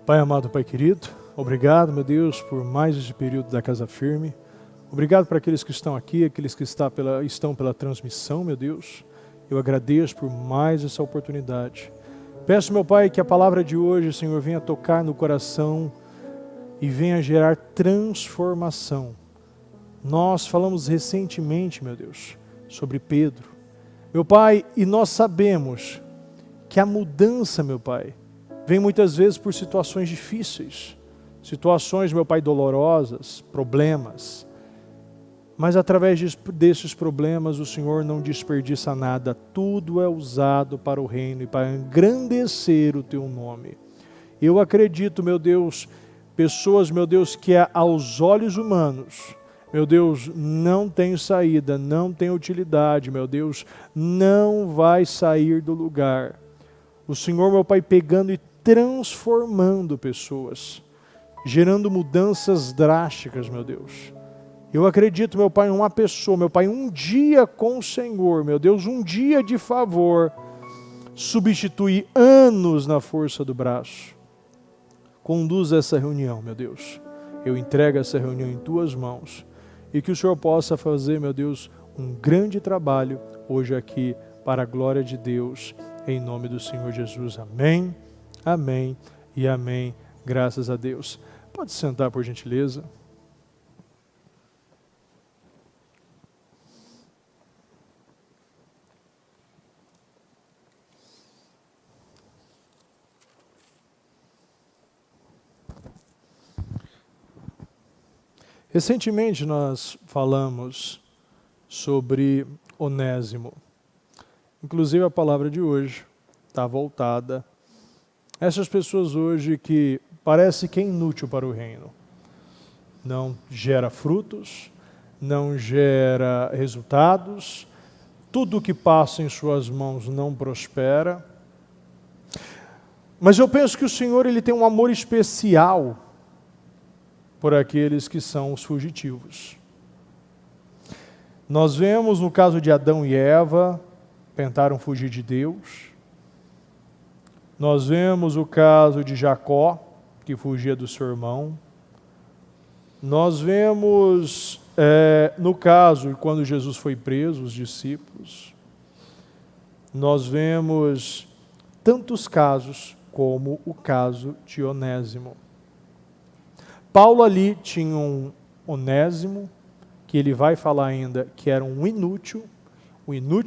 Pai amado, Pai querido, obrigado, meu Deus, por mais esse período da Casa Firme. Obrigado para aqueles que estão aqui, aqueles que estão pela transmissão, meu Deus. Eu agradeço por mais essa oportunidade. Peço, meu Pai, que a palavra de hoje, Senhor, venha tocar no coração e venha gerar transformação. Nós falamos recentemente, meu Deus, sobre Pedro. Meu Pai, e nós sabemos que a mudança, meu Pai, vem muitas vezes por situações difíceis, situações, meu Pai, dolorosas, problemas. Mas através desses problemas o Senhor não desperdiça nada, tudo é usado para o reino e para engrandecer o Teu nome. Eu acredito, meu Deus, pessoas, meu Deus, que aos olhos humanos, meu Deus, não tem saída, não tem utilidade, meu Deus, não vai sair do lugar. O Senhor, meu Pai, pegando e transformando pessoas, gerando mudanças drásticas, meu Deus. Eu acredito, meu Pai, em uma pessoa, meu Pai, um dia com o Senhor, meu Deus, um dia de favor, substitui anos na força do braço. Conduz essa reunião, meu Deus. Eu entrego essa reunião em Tuas mãos e que o Senhor possa fazer, meu Deus, um grande trabalho hoje aqui para a glória de Deus, em nome do Senhor Jesus. Amém, amém e amém. Graças a Deus. Pode sentar, por gentileza. Recentemente nós falamos sobre Onésimo. Inclusive a palavra de hoje está voltada a essas pessoas hoje que parece que é inútil para o reino. Não gera frutos, não gera resultados, tudo que passa em suas mãos não prospera. Mas eu penso que o Senhor ele tem um amor especial por aqueles que são os fugitivos. Nós vemos no caso de Adão e Eva, tentaram fugir de Deus. Nós vemos o caso de Jacó, que fugia do seu irmão. Nós vemos, no caso, quando Jesus foi preso, os discípulos. Nós vemos tantos casos como o caso de Onésimo. Paulo ali tinha um Onésimo, que ele vai falar ainda que era um inútil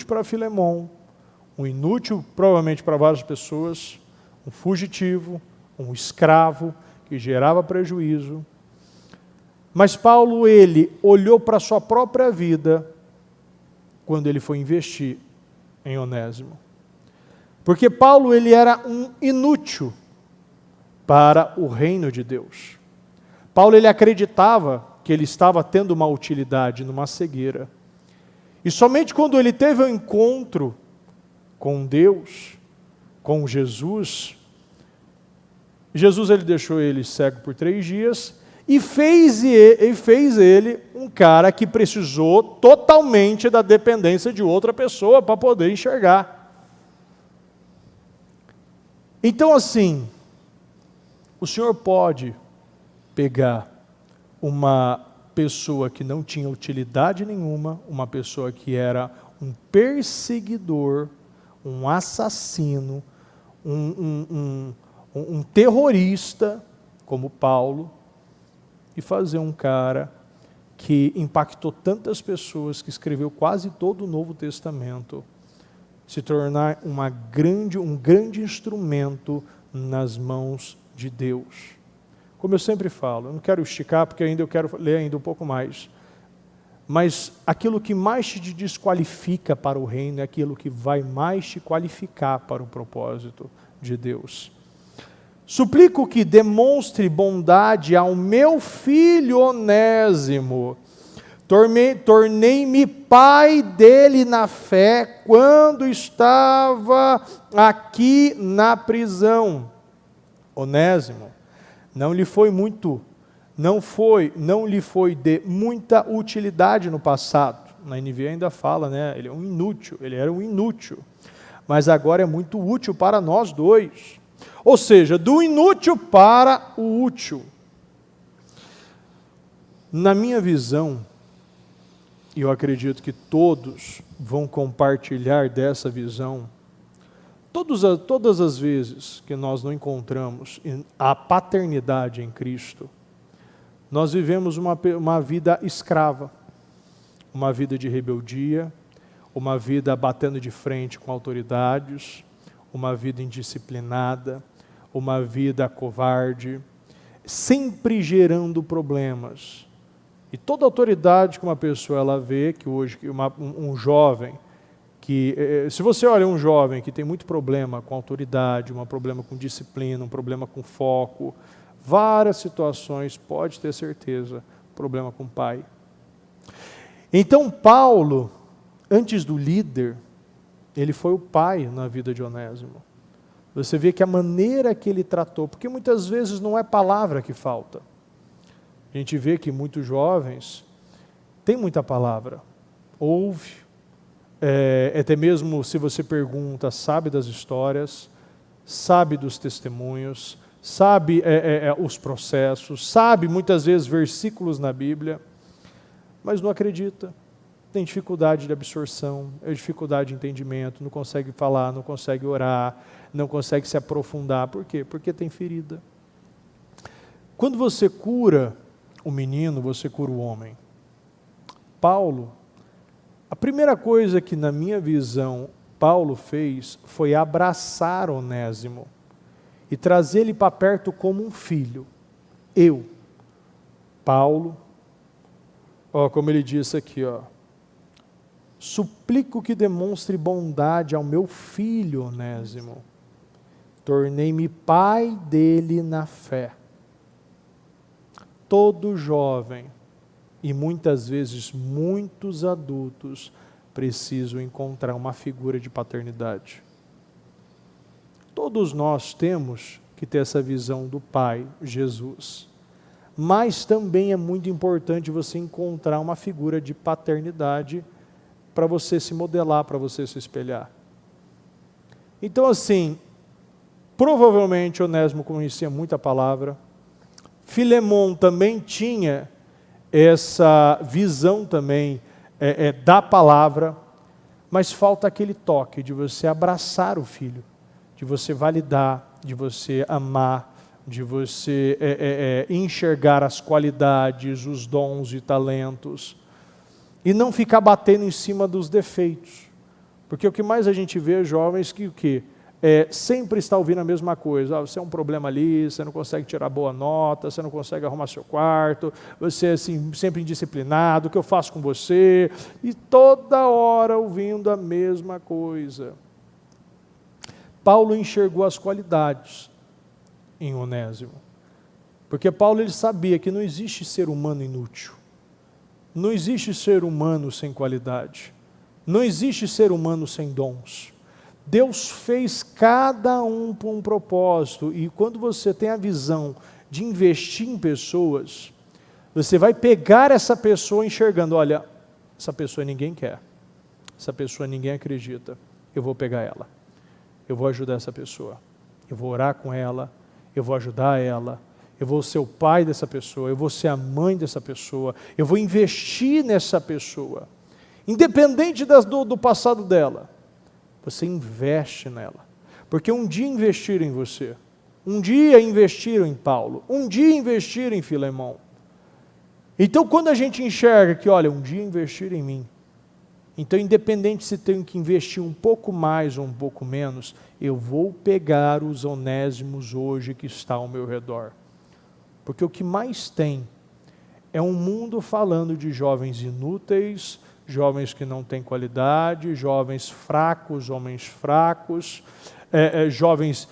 para Filemon, um inútil provavelmente para várias pessoas, um fugitivo, um escravo que gerava prejuízo. Mas Paulo, ele olhou para a sua própria vida quando ele foi investir em Onésimo. Porque Paulo, ele era um inútil para o reino de Deus. Paulo, ele acreditava que ele estava tendo uma utilidade numa cegueira. E somente quando ele teve um encontro com Deus, com Jesus, ele deixou ele cego por 3 dias e fez ele um cara que precisou totalmente da dependência de outra pessoa para poder enxergar. Então assim, o Senhor pode pegar uma pessoa que não tinha utilidade nenhuma, uma pessoa que era um perseguidor, um assassino, um terrorista, como Paulo, e fazer um cara que impactou tantas pessoas, que escreveu quase todo o Novo Testamento, se tornar um grande instrumento nas mãos de Deus. Como eu sempre falo, eu não quero esticar porque eu quero ler ainda um pouco mais. Mas aquilo que mais te desqualifica para o reino é aquilo que vai mais te qualificar para o propósito de Deus. Suplico que demonstre bondade ao meu filho Onésimo. Tornei-me pai dele na fé quando estava aqui na prisão. Onésimo não lhe foi de muita utilidade no passado. Na NVI ainda fala, né? Ele era um inútil. Mas agora é muito útil para nós dois. Ou seja, do inútil para o útil. Na minha visão, e eu acredito que todos vão compartilhar dessa visão, todas as vezes que nós não encontramos a paternidade em Cristo, nós vivemos uma vida escrava, uma vida de rebeldia, uma vida batendo de frente com autoridades, uma vida indisciplinada, uma vida covarde, sempre gerando problemas. E toda autoridade que uma pessoa ela vê, que hoje um jovem, se você olha um jovem que tem muito problema com autoridade, um problema com disciplina, um problema com foco, várias situações, pode ter certeza, problema com o pai. Então Paulo, antes do líder, ele foi o pai na vida de Onésimo. Você vê que a maneira que ele tratou, porque muitas vezes não é palavra que falta. A gente vê que muitos jovens têm muita palavra, ouve, até mesmo se você pergunta, sabe das histórias, sabe dos testemunhos, sabe os processos, sabe muitas vezes versículos na Bíblia, mas não acredita, tem dificuldade de absorção, dificuldade de entendimento, não consegue falar, não consegue orar, não consegue se aprofundar. Por quê? Porque tem ferida. Quando você cura o menino, você cura o homem. Paulo, a primeira coisa que na minha visão Paulo fez foi abraçar Onésimo e trazer ele para perto como um filho. Eu, Paulo, como ele disse aqui, suplico que demonstre bondade ao meu filho Onésimo. Tornei-me pai dele na fé. Todo jovem, e muitas vezes muitos adultos, precisam encontrar uma figura de paternidade. Todos nós temos que ter essa visão do Pai, Jesus. Mas também é muito importante você encontrar uma figura de paternidade para você se modelar, para você se espelhar. Então assim, provavelmente Onésimo conhecia muita palavra, Filemon também tinha essa visão também da palavra, mas falta aquele toque de você abraçar o filho, de você validar, de você amar, de você enxergar as qualidades, os dons e talentos, e não ficar batendo em cima dos defeitos. Porque o que mais a gente vê é jovens que o quê? Sempre está ouvindo a mesma coisa. Você é um problema ali, você não consegue tirar boa nota, você não consegue arrumar seu quarto, você é assim, sempre indisciplinado, o que eu faço com você? E toda hora ouvindo a mesma coisa. Paulo enxergou as qualidades em Onésimo. Porque Paulo ele sabia que não existe ser humano inútil. Não existe ser humano sem qualidade. Não existe ser humano sem dons. Deus fez cada um por um propósito, e quando você tem a visão de investir em pessoas, você vai pegar essa pessoa enxergando, olha, essa pessoa ninguém quer, essa pessoa ninguém acredita, eu vou pegar ela, eu vou ajudar essa pessoa, eu vou orar com ela, eu vou ajudar ela, eu vou ser o pai dessa pessoa, eu vou ser a mãe dessa pessoa, eu vou investir nessa pessoa, independente do passado dela. Você investe nela, porque um dia investiram em você, um dia investiram em Paulo, um dia investiram em Filemão. Então quando a gente enxerga que, olha, um dia investiram em mim, então independente se tenho que investir um pouco mais ou um pouco menos, eu vou pegar os Onésimos hoje que está ao meu redor. Porque o que mais tem é um mundo falando de jovens inúteis, jovens que não têm qualidade, jovens fracos, homens fracos, jovens,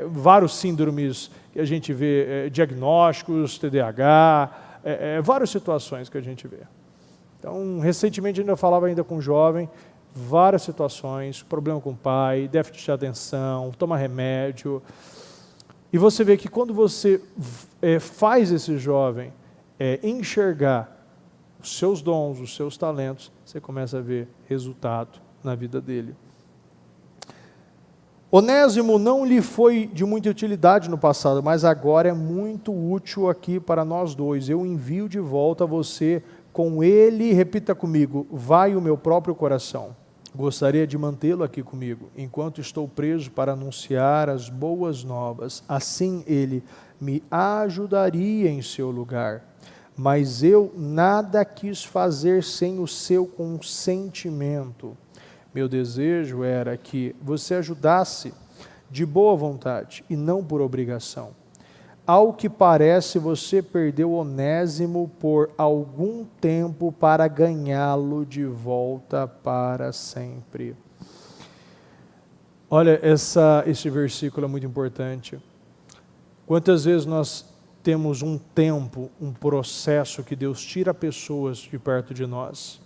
vários síndromes que a gente vê, diagnósticos, TDAH, várias situações que a gente vê. Então, recentemente ainda falava ainda com um jovem, várias situações, problema com o pai, déficit de atenção, toma remédio. E você vê que quando você faz esse jovem enxergar os seus dons, os seus talentos, você começa a ver resultado na vida dele. Onésimo não lhe foi de muita utilidade no passado, mas agora é muito útil aqui para nós dois. Eu envio de volta a você com ele, repita comigo, vai o meu próprio coração. Gostaria de mantê-lo aqui comigo, enquanto estou preso para anunciar as boas novas. Assim ele me ajudaria em seu lugar. Mas eu nada quis fazer sem o seu consentimento. Meu desejo era que você ajudasse de boa vontade e não por obrigação. Ao que parece, você perdeu Onésimo por algum tempo para ganhá-lo de volta para sempre. Olha, esse versículo é muito importante. Quantas vezes nós temos um tempo, um processo que Deus tira pessoas de perto de nós.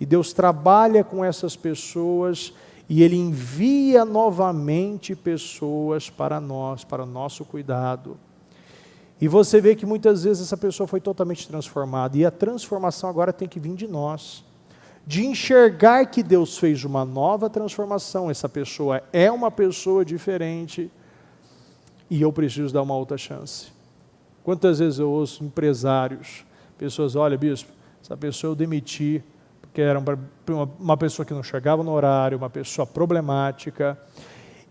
E Deus trabalha com essas pessoas e Ele envia novamente pessoas para nós, para o nosso cuidado. E você vê que muitas vezes essa pessoa foi totalmente transformada. E a transformação agora tem que vir de nós. De enxergar que Deus fez uma nova transformação. Essa pessoa é uma pessoa diferente e eu preciso dar uma outra chance. Quantas vezes eu ouço empresários, pessoas, olha bispo, essa pessoa eu demiti, porque era uma pessoa que não chegava no horário, uma pessoa problemática.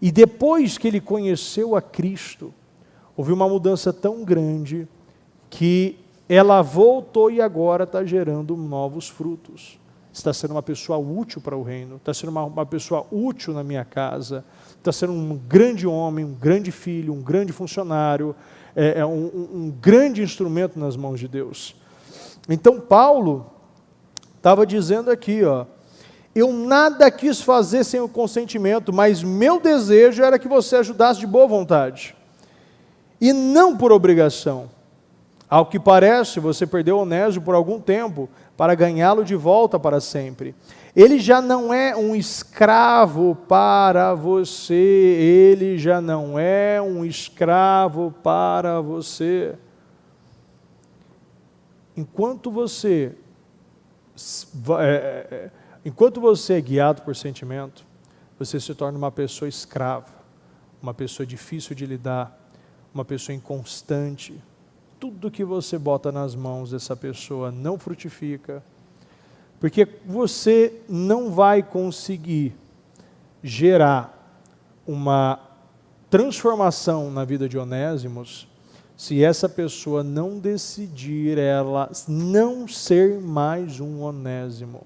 E depois que ele conheceu a Cristo, houve uma mudança tão grande que ela voltou e agora está gerando novos frutos. Está sendo uma pessoa útil para o reino, está sendo uma pessoa útil na minha casa, está sendo um grande homem, um grande filho, um grande funcionário, um grande instrumento nas mãos de Deus. Então Paulo estava dizendo aqui, eu nada quis fazer sem o consentimento, mas meu desejo era que você ajudasse de boa vontade, e não por obrigação. Ao que parece, você perdeu Onésimo por algum tempo, para ganhá-lo de volta para sempre. Ele já não é um escravo para você, ele já não é um escravo para você. Enquanto você é guiado por sentimento, você se torna uma pessoa escrava, uma pessoa difícil de lidar, uma pessoa inconstante. Tudo que você bota nas mãos dessa pessoa não frutifica, porque você não vai conseguir gerar uma transformação na vida de Onésimos se essa pessoa não decidir ela não ser mais um Onésimo.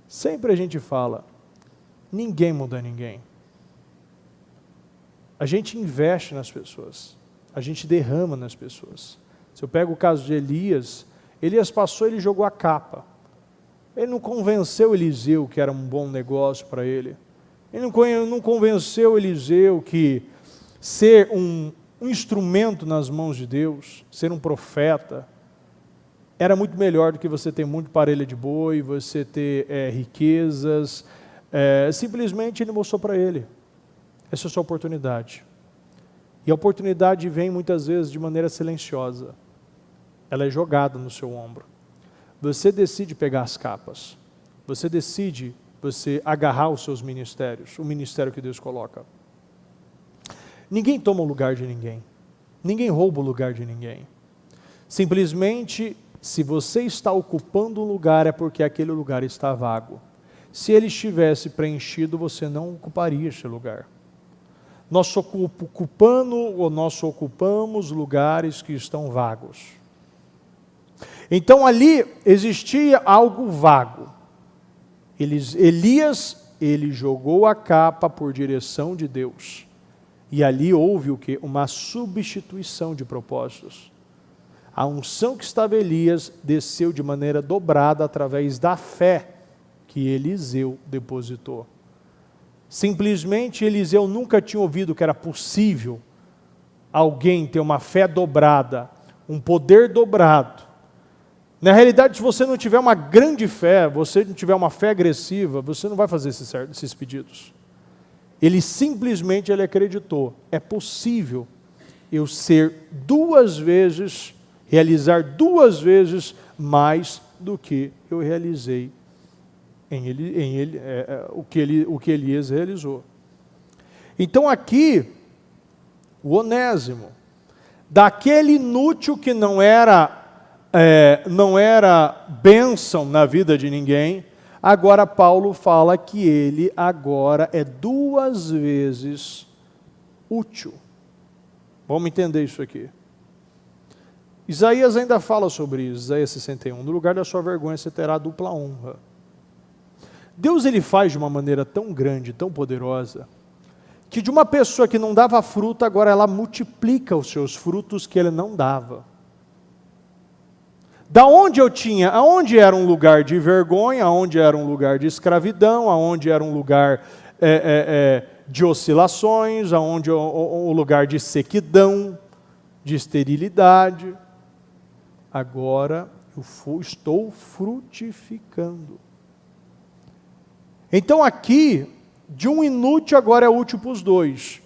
Sempre a gente fala, ninguém muda ninguém. A gente investe nas pessoas, a gente derrama nas pessoas. Se eu pego o caso de Elias passou, ele jogou a capa. Ele não convenceu Eliseu que era um bom negócio para ele. Ele não convenceu Eliseu que ser um instrumento nas mãos de Deus, ser um profeta, era muito melhor do que você ter muito parelha de boi, você ter riquezas. Simplesmente ele mostrou para ele, essa é a sua oportunidade. E a oportunidade vem muitas vezes de maneira silenciosa. Ela é jogada no seu ombro. Você decide pegar as capas. Você decide agarrar os seus ministérios, o ministério que Deus coloca. Ninguém toma o lugar de ninguém. Ninguém rouba o lugar de ninguém. Simplesmente, se você está ocupando um lugar, é porque aquele lugar está vago. Se ele estivesse preenchido, você não ocuparia esse lugar. Nós ocupamos lugares que estão vagos. Então ali existia algo vago. Elias, ele jogou a capa por direção de Deus. E ali houve o quê? Uma substituição de propósitos. A unção que estava em Elias desceu de maneira dobrada através da fé que Eliseu depositou. Simplesmente Eliseu nunca tinha ouvido que era possível alguém ter uma fé dobrada, um poder dobrado. Na realidade, se você não tiver uma grande fé, você não tiver uma fé agressiva, você não vai fazer esses pedidos. Ele simplesmente acreditou, é possível eu realizar 2 vezes mais do que eu realizei o que Elias realizou. Então aqui, o Onésimo, daquele inútil que não era bênção na vida de ninguém, agora Paulo fala que ele agora é 2 vezes útil. Vamos entender isso aqui. Isaías ainda fala sobre isso, Isaías 61, no lugar da sua vergonha você terá dupla honra. Deus ele faz de uma maneira tão grande, tão poderosa, que de uma pessoa que não dava fruto, agora ela multiplica os seus frutos que ele não dava. Da onde aonde era um lugar de vergonha, aonde era um lugar de escravidão, aonde era um lugar de oscilações, aonde um lugar de sequidão, de esterilidade, agora eu estou frutificando. Então aqui, de um inútil agora é útil para os 2.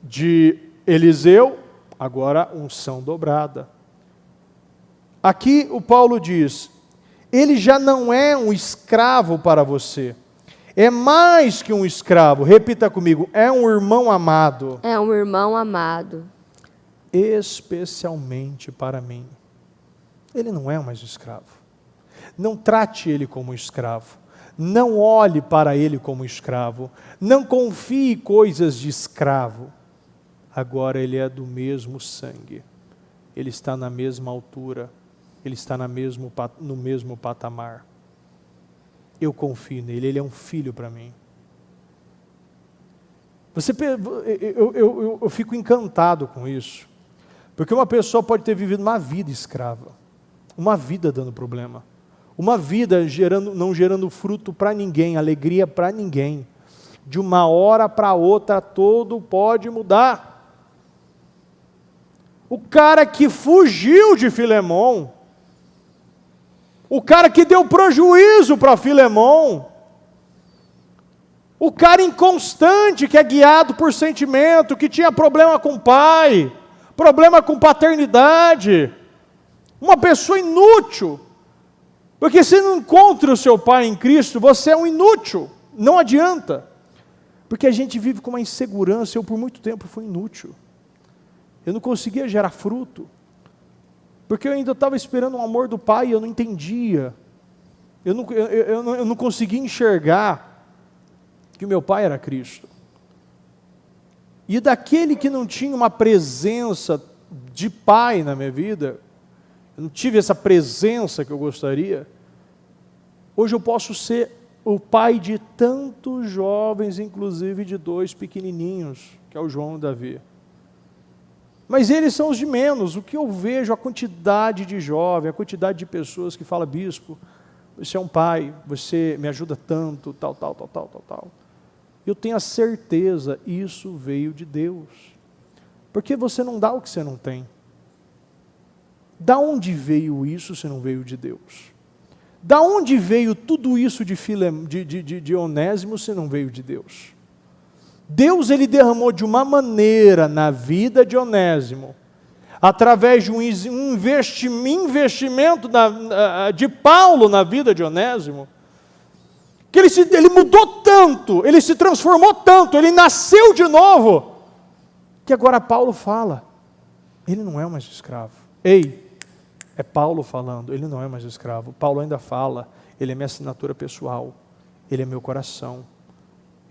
De Eliseu, agora unção dobrada. Aqui o Paulo diz, ele já não é um escravo para você. É mais que um escravo, repita comigo, é um irmão amado. É um irmão amado. Especialmente para mim. Ele não é mais escravo. Não trate ele como escravo. Não olhe para ele como escravo. Não confie coisas de escravo. Agora ele é do mesmo sangue. Ele está na mesma altura. Ele está no mesmo patamar. Eu confio nele. Ele é um filho para mim. Eu fico encantado com isso. Porque uma pessoa pode ter vivido uma vida escrava. Uma vida dando problema. Uma vida não gerando fruto para ninguém, alegria para ninguém. De uma hora para outra, tudo pode mudar. O cara que fugiu de Filemão, o cara que deu prejuízo para Filemão, o cara inconstante que é guiado por sentimento, que tinha problema com o pai, problema com paternidade, uma pessoa inútil. Porque se não encontra o seu pai em Cristo, você é um inútil, não adianta. Porque a gente vive com uma insegurança, eu por muito tempo fui inútil. Eu não conseguia gerar fruto. Porque eu ainda estava esperando o amor do pai e eu não entendia. Eu não conseguia enxergar que o meu pai era Cristo. E daquele que não tinha uma presença de pai na minha vida, eu não tive essa presença que eu gostaria, hoje eu posso ser o pai de tantos jovens, inclusive de 2 pequenininhos, que é o João e o Davi. Mas eles são os de menos. O que eu vejo, a quantidade de jovens, a quantidade de pessoas que falam, bispo, você é um pai, você me ajuda tanto, tal. Eu tenho a certeza, isso veio de Deus. Porque você não dá o que você não tem. Da onde veio isso se não veio de Deus? Da onde veio tudo isso de Onésimo se não veio de Deus? Deus ele derramou de uma maneira na vida de Onésimo, através de um investimento de Paulo na vida de Onésimo, que ele mudou tanto, ele se transformou tanto, ele nasceu de novo, que agora Paulo fala, ele não é mais escravo. Ei, é Paulo falando, ele não é mais escravo. Paulo ainda fala, ele é minha assinatura pessoal, ele é meu coração.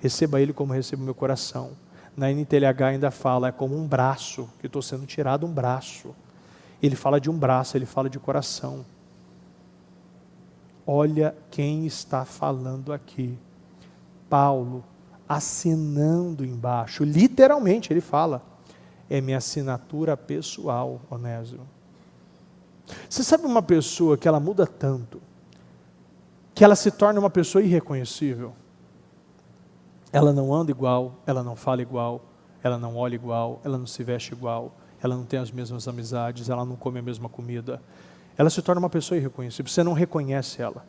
Receba ele como recebo meu coração. Na NTLH ainda fala, é como um braço, que estou sendo tirado um braço. Ele fala de um braço, ele fala de coração. Olha quem está falando aqui. Paulo, assinando embaixo, literalmente ele fala, é minha assinatura pessoal, Onésimo. Você sabe uma pessoa que ela muda tanto, que ela se torna uma pessoa irreconhecível? Ela não anda igual, ela não fala igual, ela não olha igual, ela não se veste igual, ela não tem as mesmas amizades, ela não come a mesma comida. Ela se torna uma pessoa irreconhecível, você não reconhece ela.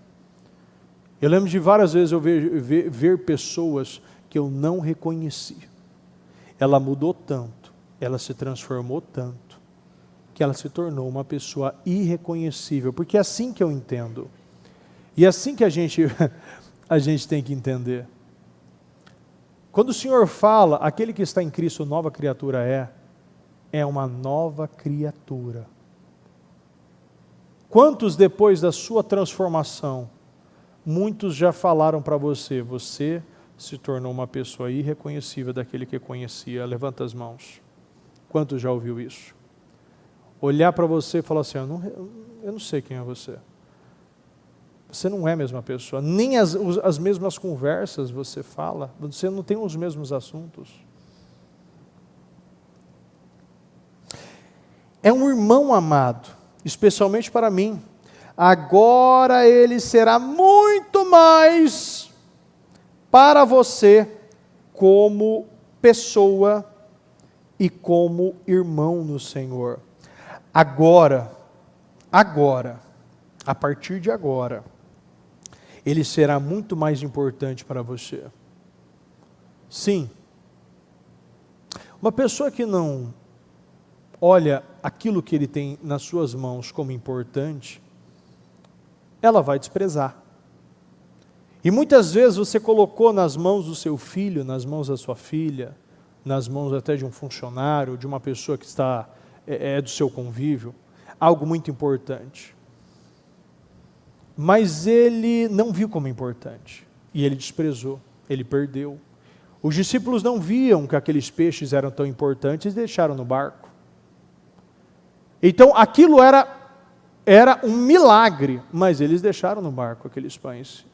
Eu lembro de várias vezes eu ver pessoas que eu não reconheci. Ela mudou tanto, ela se transformou tanto, que ela se tornou uma pessoa irreconhecível, porque é assim que eu entendo. E é assim que a gente tem que entender. Quando o Senhor fala, aquele que está em Cristo, nova criatura é uma nova criatura. Quantos depois da sua transformação, muitos já falaram para você, você se tornou uma pessoa irreconhecível daquele que conhecia? Levanta as mãos. Quantos já ouviu isso? Olhar para você e falar assim, eu não sei quem é você. Você não é a mesma pessoa, nem as mesmas conversas você fala, você não tem os mesmos assuntos. É um irmão amado, especialmente para mim. Agora ele será muito mais para você como pessoa e como irmão no Senhor. Agora, a partir de agora, ele será muito mais importante para você. Sim. Uma pessoa que não olha aquilo que ele tem nas suas mãos como importante, ela vai desprezar. E muitas vezes você colocou nas mãos do seu filho, nas mãos da sua filha, nas mãos até de um funcionário, de uma pessoa que está do seu convívio, algo muito importante. Mas ele não viu como importante, e ele desprezou, ele perdeu. Os discípulos não viam que aqueles peixes eram tão importantes e deixaram no barco. Então aquilo era um milagre, mas eles deixaram no barco aqueles pães.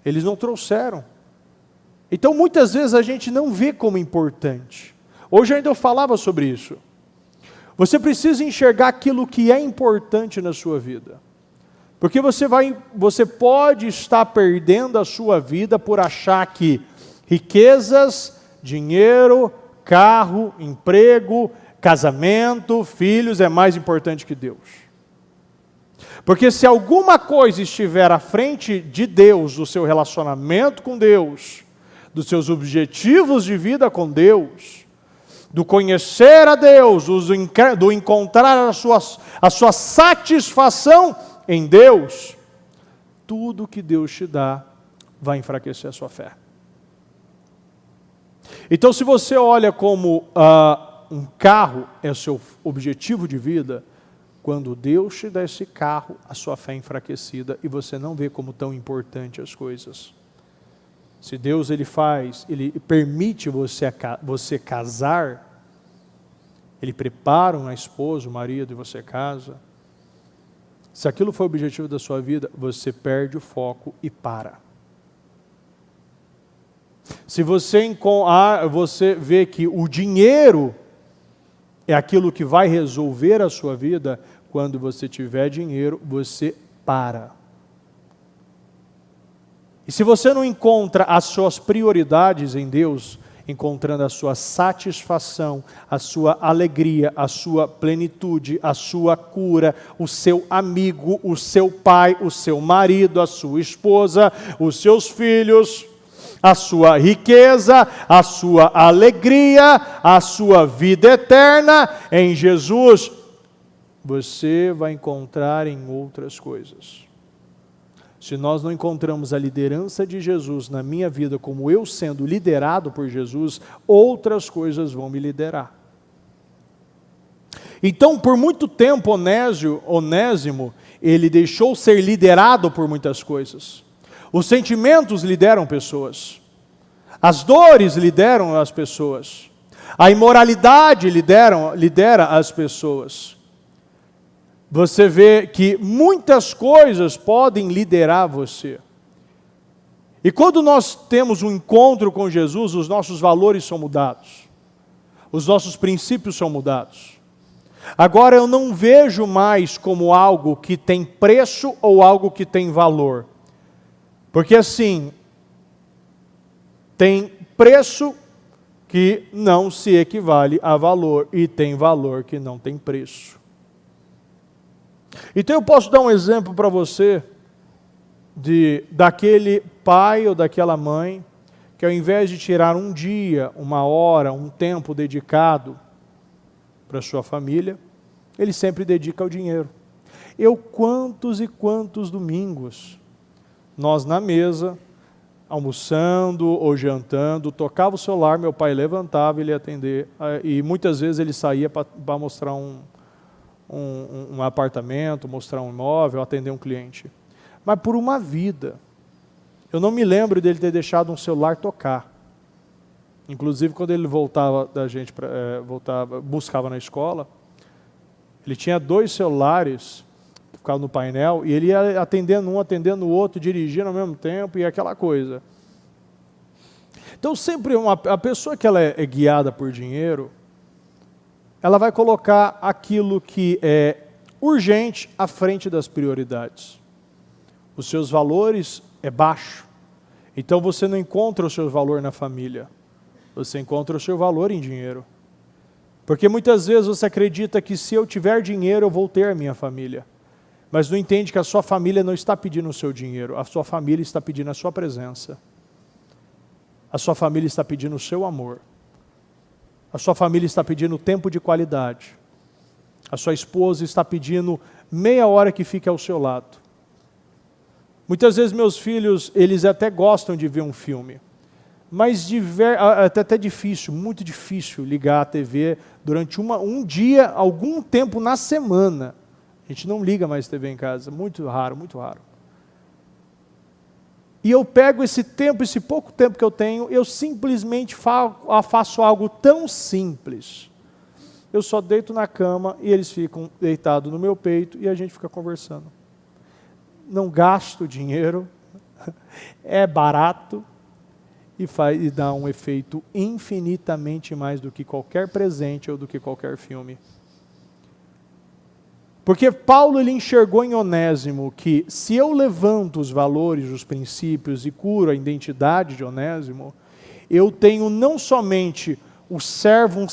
Eles não trouxeram. Então muitas vezes a gente não vê como importante. Hoje ainda eu falava sobre isso. Você precisa enxergar aquilo que é importante na sua vida. Porque você pode estar perdendo a sua vida por achar que riquezas, dinheiro, carro, emprego, casamento, filhos é mais importante que Deus. Porque se alguma coisa estiver à frente de Deus, do seu relacionamento com Deus, dos seus objetivos de vida com Deus, do conhecer a Deus, do encontrar a sua satisfação em Deus, tudo que Deus te dá vai enfraquecer a sua fé. Então, se você olha como um carro é o seu objetivo de vida, quando Deus te dá esse carro, a sua fé é enfraquecida e você não vê como tão importante as coisas. Se Deus ele permite você casar, Ele prepara uma esposa, um marido e você casa. Se aquilo foi o objetivo da sua vida, você perde o foco e para. Se você vê que o dinheiro é aquilo que vai resolver a sua vida, quando você tiver dinheiro, você para. E se você não encontra as suas prioridades em Deus, encontrando a sua satisfação, a sua alegria, a sua plenitude, a sua cura, o seu amigo, o seu pai, o seu marido, a sua esposa, os seus filhos, a sua riqueza, a sua alegria, a sua vida eterna em Jesus, você vai encontrar em outras coisas. Se nós não encontramos a liderança de Jesus na minha vida, como eu sendo liderado por Jesus, outras coisas vão me liderar. Então, por muito tempo, Onésimo, ele deixou ser liderado por muitas coisas. Os sentimentos lideram pessoas. As dores lideram as pessoas. A imoralidade lidera as pessoas. Você vê que muitas coisas podem liderar você. E quando nós temos um encontro com Jesus, os nossos valores são mudados. Os nossos princípios são mudados. Agora eu não vejo mais como algo que tem preço ou algo que tem valor. Porque assim, tem preço que não se equivale a valor e tem valor que não tem preço. Então eu posso dar um exemplo para você daquele pai ou daquela mãe que ao invés de tirar um dia, uma hora, um tempo dedicado para a sua família, ele sempre dedica ao dinheiro. Quantos e quantos domingos, nós na mesa, almoçando ou jantando, tocava o celular, meu pai levantava, ele ia atender, e muitas vezes ele saía para mostrar um apartamento, mostrar um imóvel, atender um cliente. Mas por uma vida, eu não me lembro dele ter deixado um celular tocar. Inclusive quando ele voltava buscava na escola, ele tinha 2 celulares que ficavam no painel, e ele ia atendendo um, atendendo o outro, dirigindo ao mesmo tempo, e aquela coisa. Então sempre a pessoa que ela é guiada por dinheiro, ela vai colocar aquilo que é urgente à frente das prioridades. Os seus valores é baixo. Então você não encontra o seu valor na família. Você encontra o seu valor em dinheiro. Porque muitas vezes você acredita que se eu tiver dinheiro eu vou ter a minha família. Mas não entende que a sua família não está pedindo o seu dinheiro. A sua família está pedindo a sua presença. A sua família está pedindo o seu amor. A sua família está pedindo tempo de qualidade. A sua esposa está pedindo meia hora que fique ao seu lado. Muitas vezes meus filhos, eles até gostam de ver um filme. Mas até difícil, muito difícil ligar a TV durante um dia, algum tempo na semana. A gente não liga mais TV em casa, muito raro, muito raro. E eu pego esse tempo, esse pouco tempo que eu tenho, eu simplesmente faço algo tão simples. Eu só deito na cama e eles ficam deitados no meu peito e a gente fica conversando. Não gasto dinheiro, é barato e dá um efeito infinitamente mais do que qualquer presente ou do que qualquer filme. Porque Paulo ele enxergou em Onésimo que se eu levanto os valores, os princípios e curo a identidade de Onésimo, eu tenho não somente um servo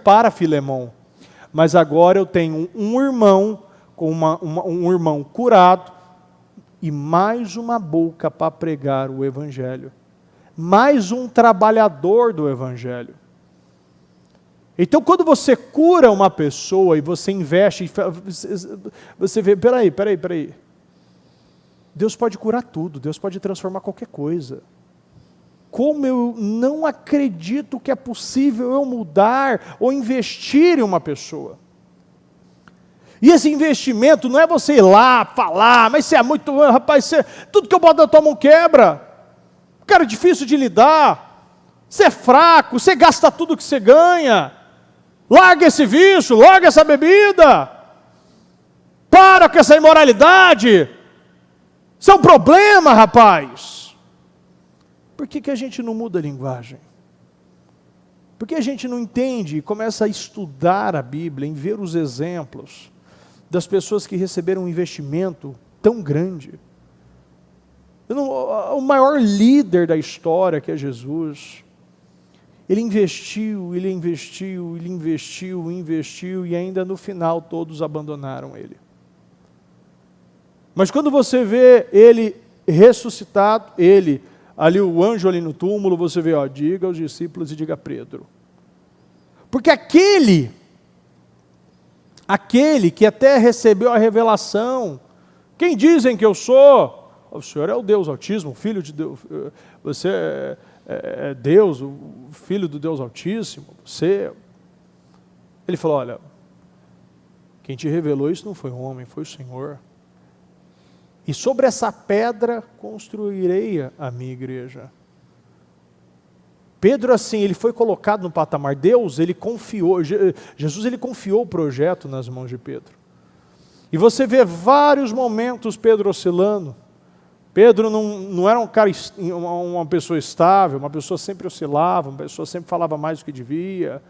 para Filemão, mas agora eu tenho um irmão com um irmão curado e mais uma boca para pregar o evangelho, mais um trabalhador do evangelho. Então, quando você cura uma pessoa e você investe, você vê, peraí. Deus pode curar tudo, Deus pode transformar qualquer coisa. Como eu não acredito que é possível eu mudar ou investir em uma pessoa. E esse investimento não é você ir lá, falar, mas você é muito, rapaz, tudo que eu boto na tua mão quebra. Cara, é difícil de lidar. Você é fraco, você gasta tudo que você ganha. Larga esse vício, larga essa bebida. Para com essa imoralidade. Isso é um problema, rapaz. Por que a gente não muda a linguagem? Por que a gente não entende e começa a estudar a Bíblia, em ver os exemplos das pessoas que receberam um investimento tão grande? O maior líder da história, que é Jesus, ele investiu, e ainda no final todos abandonaram ele. Mas quando você vê ele ressuscitado, o anjo ali no túmulo, você vê, diga aos discípulos e diga a Pedro. Porque aquele que até recebeu a revelação, quem dizem que eu sou? O Senhor é o Deus Altíssimo, Filho de Deus, você é Deus, o Filho do Deus Altíssimo, Ele falou, olha, quem te revelou isso não foi um homem, foi o Senhor. E sobre essa pedra construirei a minha igreja. Pedro, assim, ele foi colocado no patamar. Jesus, ele confiou o projeto nas mãos de Pedro. E você vê vários momentos Pedro oscilando. Pedro não era um cara, uma pessoa estável, uma pessoa sempre oscilava, uma pessoa sempre falava mais do que devia.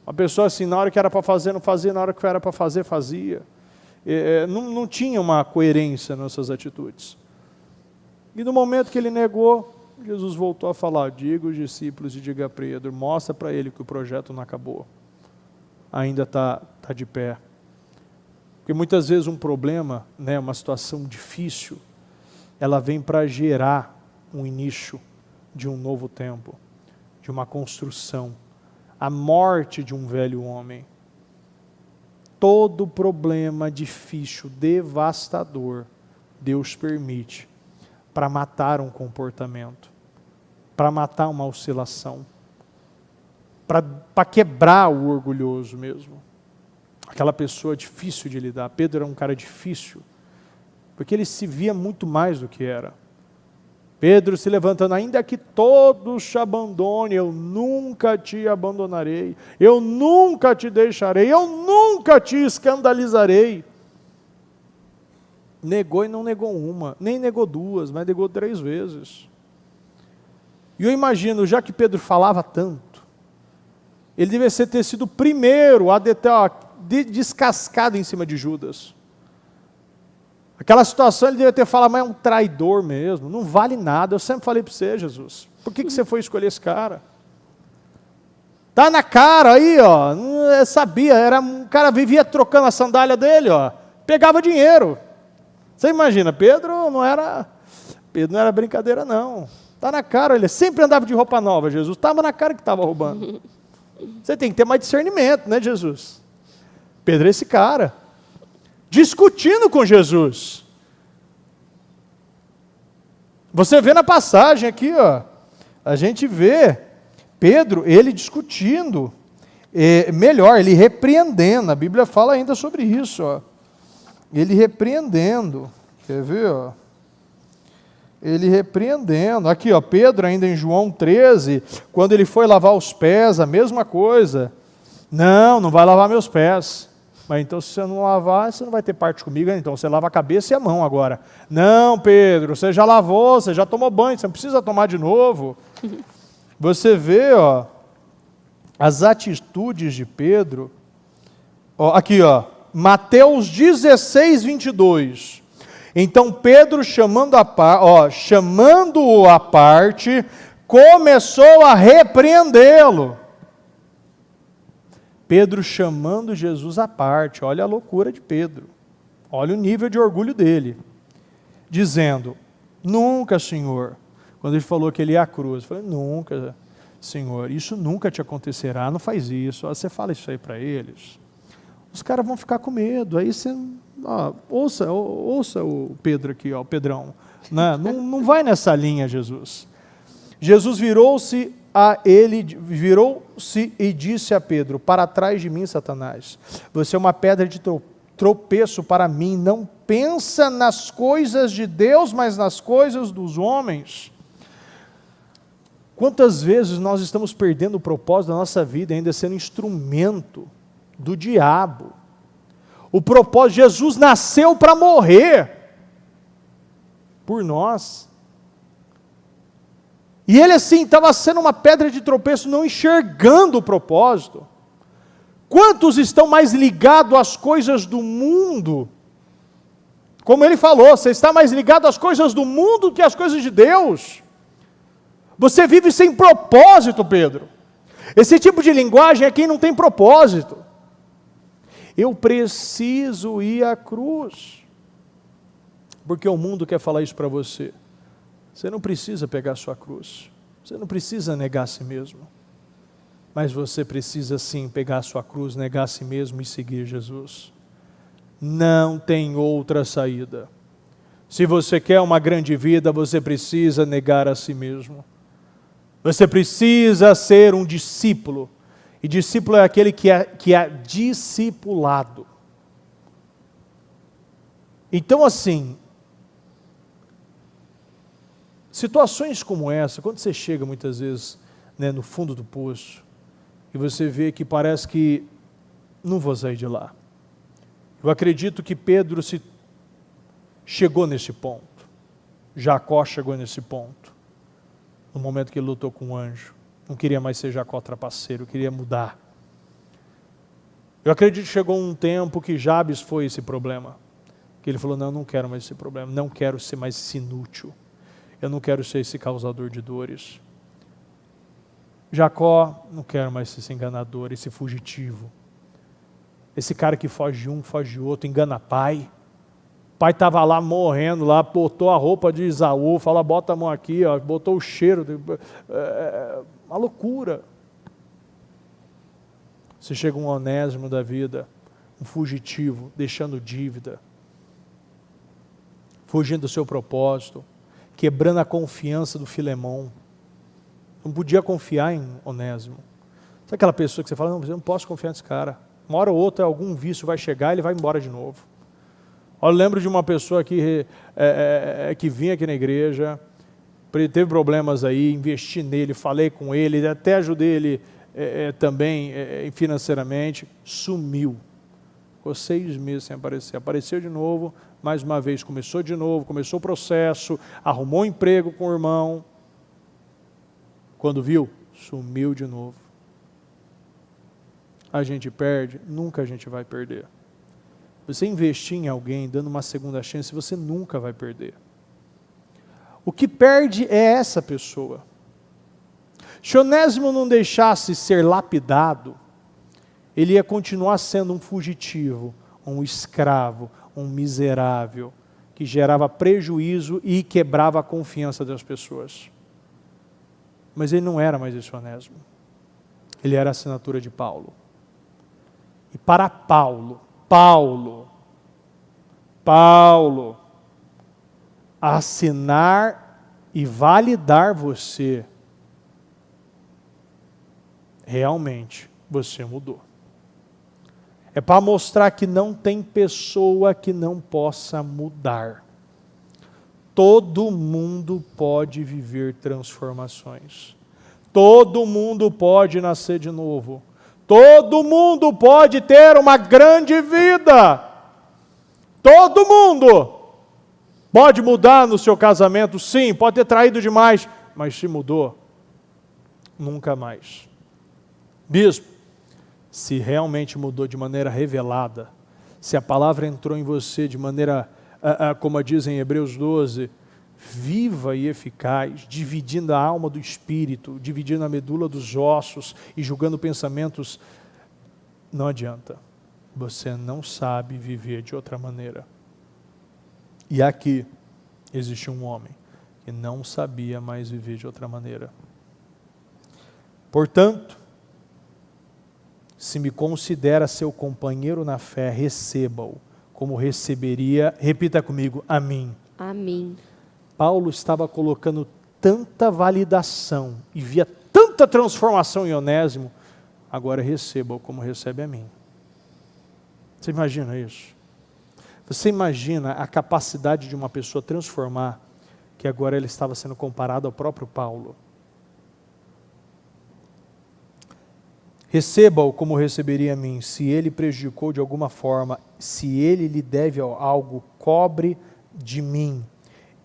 Uma pessoa assim, na hora que era para fazer, não fazia, na hora que era para fazer, fazia. Não tinha uma coerência nessas atitudes. E no momento que ele negou, Jesus voltou a falar, diga aos discípulos e diga a Pedro, mostra para ele que o projeto não acabou. Ainda está de pé. Porque muitas vezes um problema, uma situação difícil, ela vem para gerar um início de um novo tempo, de uma construção, a morte de um velho homem. Todo problema difícil, devastador, Deus permite para matar um comportamento, para matar uma oscilação, para quebrar o orgulhoso mesmo. Aquela pessoa difícil de lidar. Pedro era um cara difícil, porque ele se via muito mais do que era. Pedro se levantando, ainda que todos te abandonem, eu nunca te abandonarei, eu nunca te deixarei, eu nunca te escandalizarei. Negou e não negou uma, nem negou duas, mas negou 3 vezes. E eu imagino, já que Pedro falava tanto, ele devia ter sido o primeiro a descascado em cima de Judas. Aquela situação ele devia ter falado, mas é um traidor mesmo, não vale nada. Eu sempre falei para você, Jesus, por que você foi escolher esse cara? Tá na cara aí, ó, eu sabia, um cara vivia trocando a sandália dele, ó, pegava dinheiro. Você imagina, Pedro não era brincadeira não. Tá na cara, ele sempre andava de roupa nova, Jesus, estava na cara que estava roubando. Você tem que ter mais discernimento, né, Jesus? Pedro é esse cara, discutindo com Jesus. Você vê na passagem aqui, ó, a gente vê Pedro, ele discutindo, melhor, ele repreendendo, a Bíblia fala ainda sobre isso, ó. Ele repreendendo, quer ver, ó? Ele repreendendo, aqui ó, Pedro ainda em João 13, quando ele foi lavar os pés, a mesma coisa, não vai lavar meus pés, mas então se você não lavar, você não vai ter parte comigo, então você lava a cabeça e a mão agora. Não, Pedro, você já lavou, você já tomou banho, você não precisa tomar de novo. Você vê, ó, as atitudes de Pedro, ó, aqui ó, Mateus 16, 22. Então Pedro, chamando-o à parte, começou a repreendê-lo. Pedro chamando Jesus à parte, olha a loucura de Pedro, olha o nível de orgulho dele, dizendo, nunca, Senhor, quando ele falou que ele ia à cruz, eu falei, nunca, Senhor, isso nunca te acontecerá, não faz isso, você fala isso aí para eles. Os caras vão ficar com medo, aí você, ouça o Pedro aqui, ó, o Pedrão, né? Não vai nessa linha, Jesus. Jesus virou-se e disse a Pedro, para trás de mim, Satanás, você é uma pedra de tropeço para mim, não pensa nas coisas de Deus, mas nas coisas dos homens. Quantas vezes nós estamos perdendo o propósito da nossa vida, ainda sendo instrumento do diabo. O propósito, Jesus nasceu para morrer por nós. E ele assim, estava sendo uma pedra de tropeço, não enxergando o propósito. Quantos estão mais ligados às coisas do mundo? Como ele falou, você está mais ligado às coisas do mundo que às coisas de Deus. Você vive sem propósito, Pedro. Esse tipo de linguagem é quem não tem propósito. Eu preciso ir à cruz. Porque o mundo quer falar isso para você. Você não precisa pegar a sua cruz. Você não precisa negar a si mesmo. Mas você precisa sim pegar a sua cruz, negar a si mesmo e seguir Jesus. Não tem outra saída. Se você quer uma grande vida, você precisa negar a si mesmo. Você precisa ser um discípulo. E discípulo é aquele que é discipulado. Então assim, situações como essa, quando você chega muitas vezes, né, no fundo do poço, e você vê que parece que não vou sair de lá. Eu acredito que Pedro chegou nesse ponto. Jacó chegou nesse ponto. No momento que ele lutou com o anjo. Não queria mais ser Jacó trapaceiro, queria mudar. Eu acredito que chegou um tempo que Jabes foi esse problema. Que ele falou, não quero mais esse problema, não quero ser mais esse inútil. Eu não quero ser esse causador de dores. Jacó, não quero mais ser esse enganador, esse fugitivo. Esse cara que foge de um, foge de outro, engana pai. O pai estava lá morrendo, lá, botou a roupa de Esaú, fala, bota a mão aqui, ó, botou o cheiro. Uma loucura. Você chega um onésimo da vida, um fugitivo, deixando dívida, fugindo do seu propósito, quebrando a confiança do Filemão. Não podia confiar em Onésimo. Sabe aquela pessoa que você fala, não, eu não posso confiar nesse cara. Uma hora ou outra algum vício vai chegar e ele vai embora de novo. Eu lembro de uma pessoa que vinha aqui na igreja, teve problemas aí, investi nele, falei com ele, até ajudei ele também financeiramente, sumiu. Ficou 6 meses sem aparecer. Apareceu de novo, mais uma vez, começou de novo, começou o processo, arrumou um emprego com o irmão. Quando viu, sumiu de novo. A gente perde, nunca a gente vai perder. Você investir em alguém, dando uma segunda chance, você nunca vai perder. O que perde é essa pessoa. Se Onésimo não deixasse ser lapidado, ele ia continuar sendo um fugitivo, um escravo, um miserável, que gerava prejuízo e quebrava a confiança das pessoas. Mas ele não era mais esse Onésimo. Ele era a assinatura de Paulo. E para Paulo, assinar e validar você, realmente você mudou. É para mostrar que não tem pessoa que não possa mudar. Todo mundo pode viver transformações. Todo mundo pode nascer de novo. Todo mundo pode ter uma grande vida. Todo mundo pode mudar no seu casamento, sim, pode ter traído demais, mas se mudou, nunca mais. Bispo, se realmente mudou de maneira revelada, se a palavra entrou em você de maneira, como diz em Hebreus 12, viva e eficaz, dividindo a alma do espírito, dividindo a medula dos ossos e julgando pensamentos, não adianta. Você não sabe viver de outra maneira. E aqui existe um homem que não sabia mais viver de outra maneira. Portanto, se me considera seu companheiro na fé, receba-o como receberia, repita comigo, a mim. A mim. Paulo estava colocando tanta validação e via tanta transformação em Onésimo, agora receba-o como recebe a mim. Você imagina isso? Você imagina a capacidade de uma pessoa transformar, que agora ele estava sendo comparado ao próprio Paulo. Receba-o como receberia a mim. Se ele prejudicou de alguma forma, se ele lhe deve algo, cobre de mim.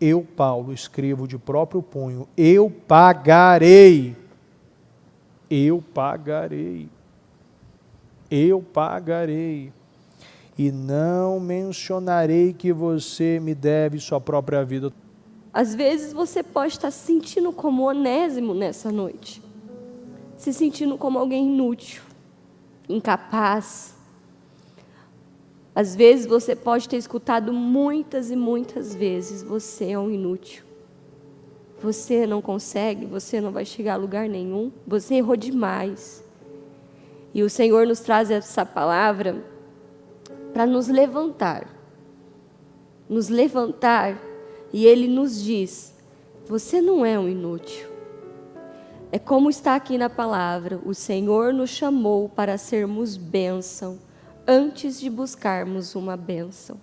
Eu, Paulo, escrevo de próprio punho, eu pagarei. Eu pagarei. Eu pagarei. E não mencionarei que você me deve sua própria vida. Às vezes você pode estar se sentindo como Onésimo nessa noite. Se sentindo como alguém inútil, incapaz. Às vezes você pode ter escutado muitas e muitas vezes, você é um inútil. Você não consegue, você não vai chegar a lugar nenhum, você errou demais. E o Senhor nos traz essa palavra para nos levantar. Nos levantar, e Ele nos diz, você não é um inútil. É como está aqui na palavra, o Senhor nos chamou para sermos bênção, antes de buscarmos uma bênção.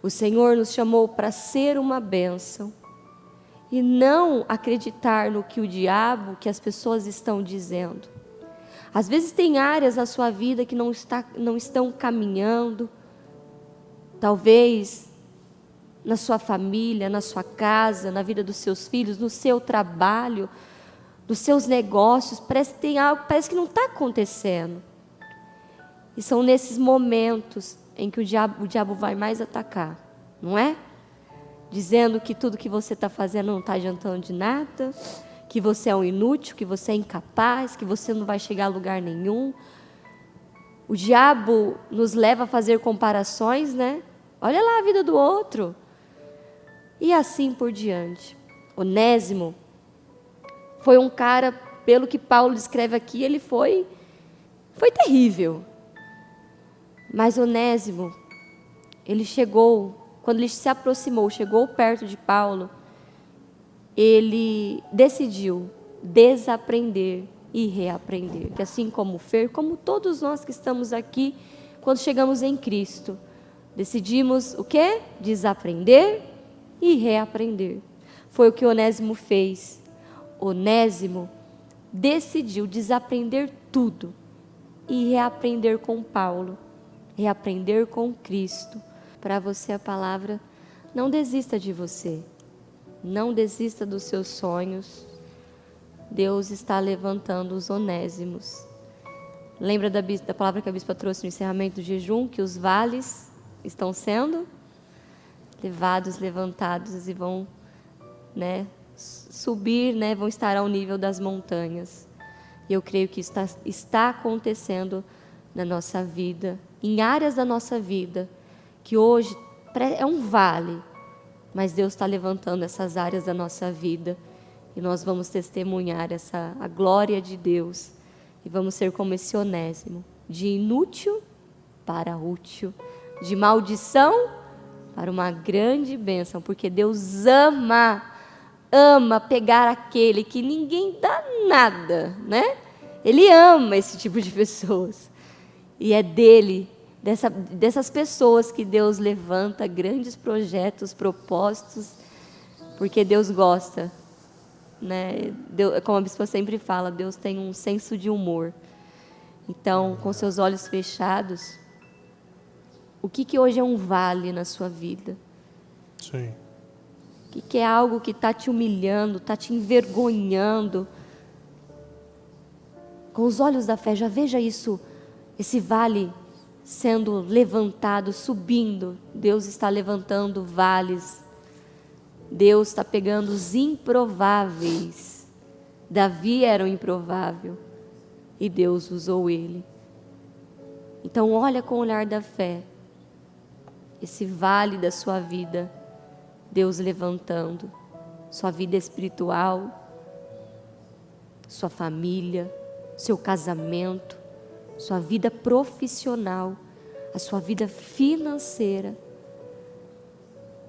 O Senhor nos chamou para ser uma bênção, e não acreditar no que o diabo, que as pessoas estão dizendo. Às vezes tem áreas na sua vida que não estão caminhando, talvez na sua família, na sua casa, na vida dos seus filhos, no seu trabalho, dos seus negócios, parece que tem algo, parece que não está acontecendo. E são nesses momentos em que o diabo vai mais atacar, não é? Dizendo que tudo que você está fazendo não está adiantando de nada, que você é um inútil, que você é incapaz, que você não vai chegar a lugar nenhum. O diabo nos leva a fazer comparações, né? Olha lá a vida do outro. E assim por diante. Onésimo foi um cara, pelo que Paulo descreve aqui, ele foi terrível. Mas Onésimo, ele chegou, quando ele se aproximou, chegou perto de Paulo, ele decidiu desaprender e reaprender. Que assim como o Fer, como todos nós que estamos aqui, quando chegamos em Cristo, decidimos o quê? Desaprender e reaprender. Foi o que Onésimo fez. Onésimo decidiu desaprender tudo e reaprender com Paulo, reaprender com Cristo. Para você a palavra: não desista de você, não desista dos seus sonhos. Deus está levantando os onésimos. Lembra da palavra que a bispa trouxe no encerramento do jejum, que os vales estão sendo levados, levantados e vão, subir, vão estar ao nível das montanhas. E eu creio que está acontecendo na nossa vida, em áreas da nossa vida, que hoje é um vale, mas Deus está levantando essas áreas da nossa vida, e nós vamos testemunhar a glória de Deus, e vamos ser como esse Onésimo, de inútil para útil, de maldição para uma grande bênção, porque Deus ama pegar aquele que ninguém dá nada, Ele ama esse tipo de pessoas, e é dele, dessas pessoas que Deus levanta grandes projetos, propósitos, porque Deus gosta, Deus, como a bispa sempre fala, Deus tem um senso de humor. Então, com seus olhos fechados, o que hoje é um vale na sua vida? Sim. O que é algo que está te humilhando, está te envergonhando? Com os olhos da fé, já veja isso, esse vale sendo levantado, subindo. Deus está levantando vales. Deus está pegando os improváveis. Davi era um improvável e Deus usou ele. Então olha com o olhar da fé esse vale da sua vida, Deus levantando sua vida espiritual, sua família, seu casamento, sua vida profissional, a sua vida financeira.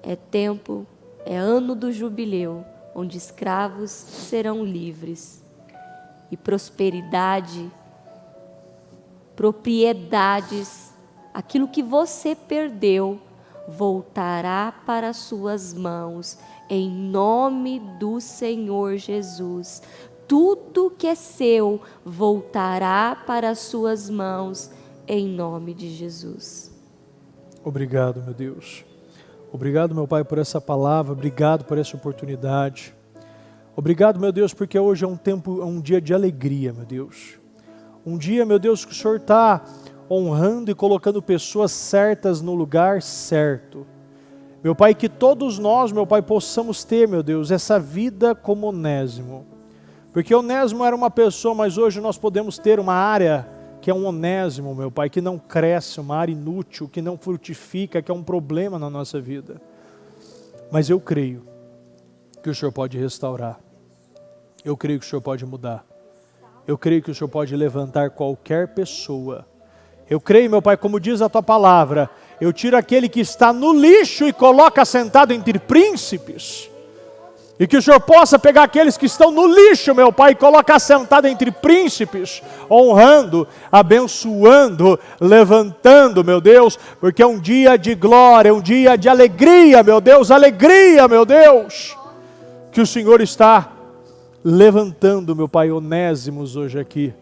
É tempo, é ano do jubileu, onde escravos serão livres, e prosperidade, propriedades, aquilo que você perdeu, voltará para as suas mãos, em nome do Senhor Jesus. Tudo que é seu voltará para as suas mãos, em nome de Jesus. Obrigado, meu Deus. Obrigado, meu Pai, por essa palavra. Obrigado por essa oportunidade. Obrigado, meu Deus, porque hoje é um dia de alegria, meu Deus. Um dia, meu Deus, que o Senhor está honrando e colocando pessoas certas no lugar certo. Meu Pai, que todos nós, meu Pai, possamos ter, meu Deus, essa vida como Onésimo. Porque Onésimo era uma pessoa, mas hoje nós podemos ter uma área que é um Onésimo, meu Pai, que não cresce, uma área inútil, que não frutifica, que é um problema na nossa vida. Mas eu creio que o Senhor pode restaurar. Eu creio que o Senhor pode mudar. Eu creio que o Senhor pode levantar qualquer pessoa. Eu creio, meu Pai, como diz a Tua palavra, eu tiro aquele que está no lixo e coloco sentado entre príncipes. E que o Senhor possa pegar aqueles que estão no lixo, meu Pai, e colocar sentado entre príncipes, honrando, abençoando, levantando, meu Deus, porque é um dia de glória, é um dia de alegria, meu Deus, que o Senhor está levantando, meu Pai, Onésimos hoje aqui,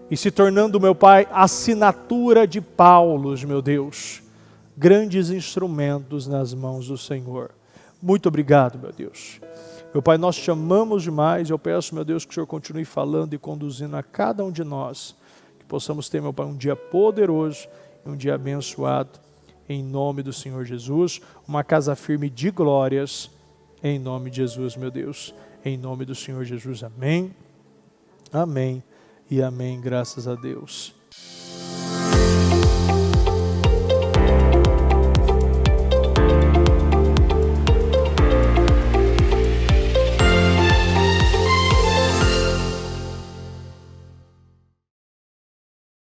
e se tornando, meu Pai, assinatura de Paulos, meu Deus, grandes instrumentos nas mãos do Senhor. Muito obrigado, meu Deus. Meu Pai, nós te amamos demais. Eu peço, meu Deus, que o Senhor continue falando e conduzindo a cada um de nós. Que possamos ter, meu Pai, um dia poderoso e um dia abençoado. Em nome do Senhor Jesus. Uma casa firme de glórias. Em nome de Jesus, meu Deus. Em nome do Senhor Jesus. Amém. Amém e amém. Graças a Deus.